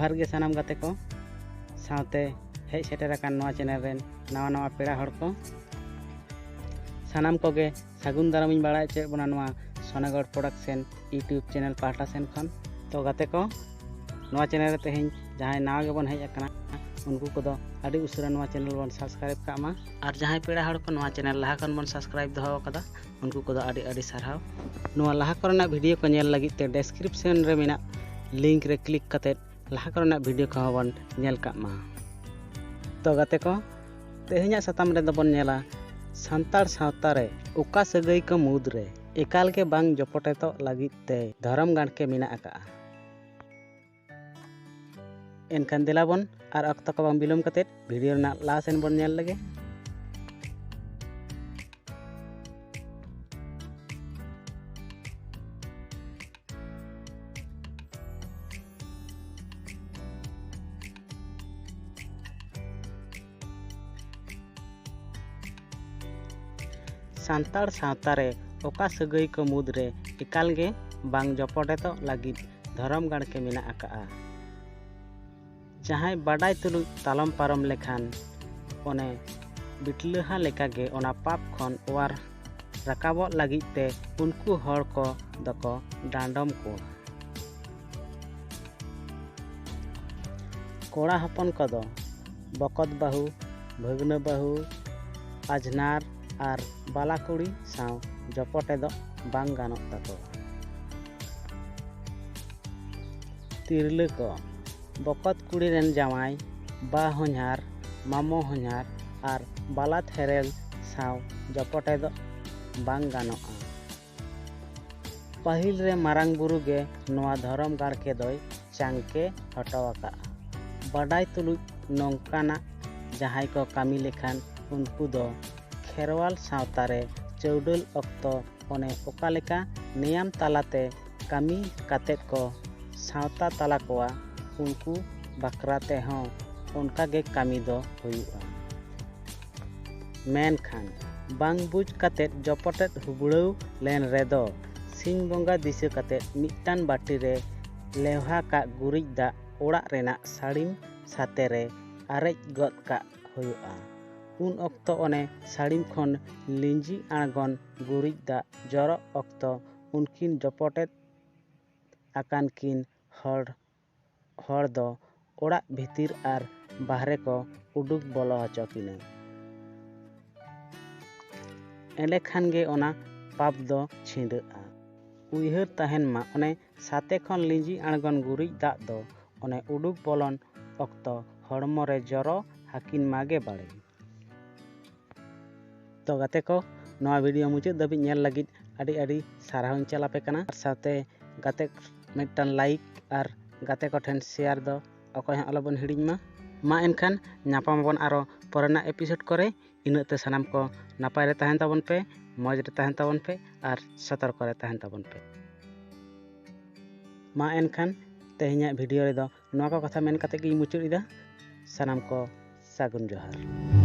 जोहार गे सानाम गाते को साथे हेज सेटर आकान नवा चैनल रेन नवा नवा पेड़ा हड़ को सानाम कोगे सागुन दाराम बाड़ा चे बना नवा सोनागढ़ प्रोडक्शन यूट्यूब चैनल पाहटा सेन खन तो गाते को नवा चैनल तेहें जहाँ नवा गेबन हेज आकाना उनको को अड़ी उसरा नवा चैनल बन सब्सक्राइब कामा और जहाँ पेड़ा हड़ को नवा चैनल लहा कन बन सब्सक्राइब दो कदा उनको को अड़ी अड़ी सारहाव नवा लहा करना वीडियो को नेल लगी ते डिस्क्रिप्शन रे मेना लिंक रे क्लिक कते लहा करना वीडियो को बन नेल कामा तो गाते को तेहें साताम रे दबन नेला सान्ताड़ सावता रे ओका सगई को मुद रे एकाल के बांग जपटे तो लगी ते धर्म गान के मेना आका एनखान दिलाबन और अक्त को बांग बिलोम कते वीडियो ना लासेन बन नेल लगे सान्ताड़ सावता रे ओका सगई को मुद रे एकाल गे बांग जपटे तो लगी धर्म गान के मेना आका जहाँ बाडाय तुलु तालम पारम लेखान ओने बिटलहा लेका गे ओना पाप खन ओवार राकाबो लगी ते उनको हर को दको डांडम को कोड़ा हपन कदो बकत बाहू भगन बाहू आजनार और बालाकुड़ी साव जपटे दो बांग गानोक ताको तिरले को बकत कुड़ी रेन जावाई बा होनार मामो होनार और बाला थेरेल साव जपटे दो बांग गानोआ पहिल रे मारांग बुरु गे नवा धर्म गाड़ के दोय चांके हटवाका बाडाय तुलु नौकाना जहां को कामी लेखान उनको दो खेरवाल सावता रे चौडल अक्तो ओने ओका लेका नियम तालाते कामी काते को सावता ताला कोआ उनको बकराते हों उनका गे कामी दो हुआ मेन खान बांग बुझ काते जपटे हुबड़ाव लेन रेदो सिंह बोंगा दिसे काते मिटान बाटी रे लेवहा का गुरिज दा ओड़ा रेना साड़ीम साते रे आरेज गद का हुआ उन अक्तो ओने साड़ीम खन लिंजी आणगन गुरिज दा जरो अक्तो उनकिन जपटे आकान किन हर दो ओड़ा भीतिर और बाहरे को उडुक बोलो हचोकिने एले खान गे ओना पाप दो छिंडा उइहर तहन मा ओने साते खन लिंजी आणगन गुरिज दा दो ओने उडुक बोलन अक्तो हड़मो रे जरो हाकिन मागे बाड़े तो गाते को नवा वीडियो मुझे दबी नेल लगी अड़ी अड़ी साराहन चलापे कना साथे गाते मिटन लाइक और गाते को ठेन शेयर दो अकोय अलबन हिडिंग मा एनखान नापामबन आरो परेना एपिसोड करे इनते सानाम को नापाय रे तहन ताबन पे मौज रे तहन ताबन पे और सतर्क रे तहन ताबन पे मा एनखान तेहेኛ वीडियो रे दो नवा को कथा मेन कते गी मुचुड़ इदा सानाम को सागुन जोहार।